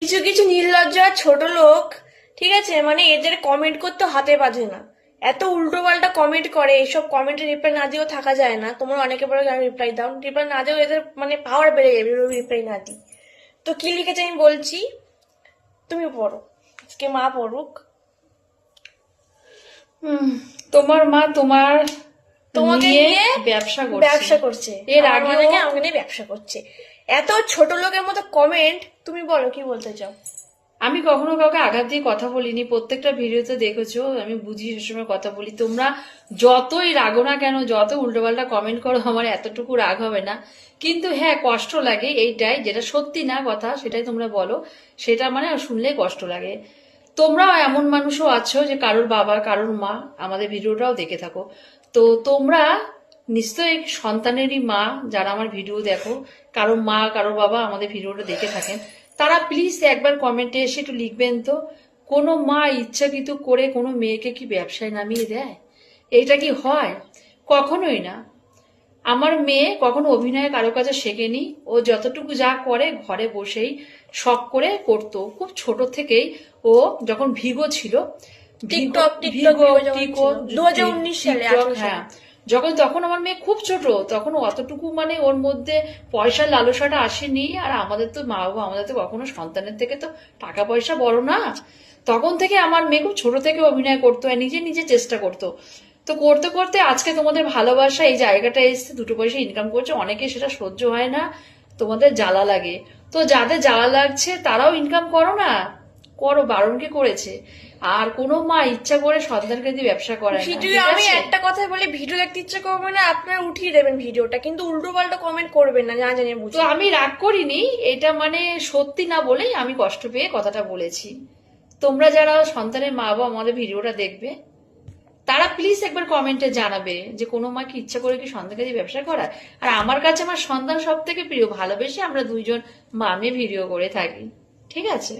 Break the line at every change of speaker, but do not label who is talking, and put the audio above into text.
কিছু কিছু নির্লজ্জা ছোট লোক, ঠিক আছে, মানে এদের কমেন্ট করতে হাতে বাজে না, এত উল্টো পাল্টা কমেন্ট করে। এইসব কমেন্টে রিপ্লাই না দিয়েও থাকা যায় না। তোমরা অনেকে বলে রিপ্লাই দাও, রিপ্লাই না দিয়েও এদের মানে পাওয়ার বেড়ে যাবে রিপ্লাই না দিই। তো কি লিখেছে আমি বলছি, তুমি পড়ো, আজকে মা পড়ুক।
তোমার মা তোমার
তোমাকে নিয়ে ব্যবসা করছে,
এর
আমার
আগে
মাকে আমাকে নিয়ে ব্যবসা করছে। এত ছোট লোকের মতো কমেন্ট, তুমি বলো কি বলতে চাও?
আমি কখনো কাউকে আঘাত দিয়ে কথা বলিনি, প্রত্যেকটা ভিডিওতে দেখেছো আমি বুঝি সবসময় কথা বলি। তোমরা যতই রাগো না কেন, যত উল্টোপাল্টা কমেন্ট করো, আমার এতটুকু রাগ হবে না। কিন্তু হ্যাঁ, কষ্ট লাগে এইটাই, যেটা সত্যি না কথা সেটাই তোমরা বলো, সেটা মানে শুনলে কষ্ট লাগে। তোমরাও এমন মানুষও আছো যে কারোর বাবা কারোর মা আমাদের ভিডিওটাও দেখে থাকো। তো তোমরা নিশ্চয়ই সন্তানেরই মা, যারা আমার ভিডিও দেখো, কারো মা কারো বাবা আমাদের ভিডিওটা দেখে থাকেন, তারা প্লিজ একবার কমেন্টে এসে একটু লিখবেন তো, কোনো মা ইচ্ছাকৃত করে কোনো মেয়েকে কি ব্যবসায় নামিয়ে দেয়? এইটা কি হয়? কখনোই না। আমার মেয়ে কখনো অভিনয় কারো কাছে শেখেনি। ও যতটুকু যা করে ঘরে বসেই শখ করে করতো। খুব ছোট থেকেই ও যখন ভিগো ছিল,
টিকটক 2019 সালে, 18 সালে।
হ্যাঁ, তখন আমার মেয়ে খুব ছোট, তখন অতটুকু মানে ওর মধ্যে পয়সার লালসাটা আসেনি। আর আমাদের তো মা বাবা, আমাদের তো কখনো সন্তানের থেকে তো টাকা পয়সা বড় না। তখন থেকে আমার মেয়ে খুব ছোট থেকে অভিনয় করতো আর নিজে নিজে চেষ্টা করতো। তো করতে করতে আজকে তোমাদের ভালোবাসা এই জায়গাটা এসে দুটো পয়সা ইনকাম করছে। অনেকে সেটা সহ্য হয় না, তোমাদের জ্বালা লাগে। তো যাদের জ্বালা লাগছে তারাও ইনকাম করো না, করো, বারণ কে করেছে? আর কোনো মা ইচ্ছা করে সন্তানকে দিয়ে ব্যবসা করে না।
ভিডিও আমি একটা কথা বলি, ভিডিও দেখতে ইচ্ছে করবে না, আপনারা উঠিয়ে দেবেন ভিডিওটা, কিন্তু উল্টো পাল্টা কমেন্ট করবেন না, জানা জানি বুঝি।
তো আমি রাগ করিনি, এটা মানে সত্যি না বলেই আমি কষ্ট পেয়ে কথাটা বলেছি। তোমরা যারা সন্তানের মা বাবা আমাদের ভিডিওটা দেখবে, তারা প্লিজ একবার কমেন্টে জানাবে যে কোনো মা কি ইচ্ছা করে কি সন্তানকে দিয়ে ব্যবসা করায়? আর আমার কাছে আমার সন্তান সব থেকে প্রিয়, ভালোবেসে আমরা দুইজন মা মেয়ে ভিডিও করে থাকি। ঠিক আছে?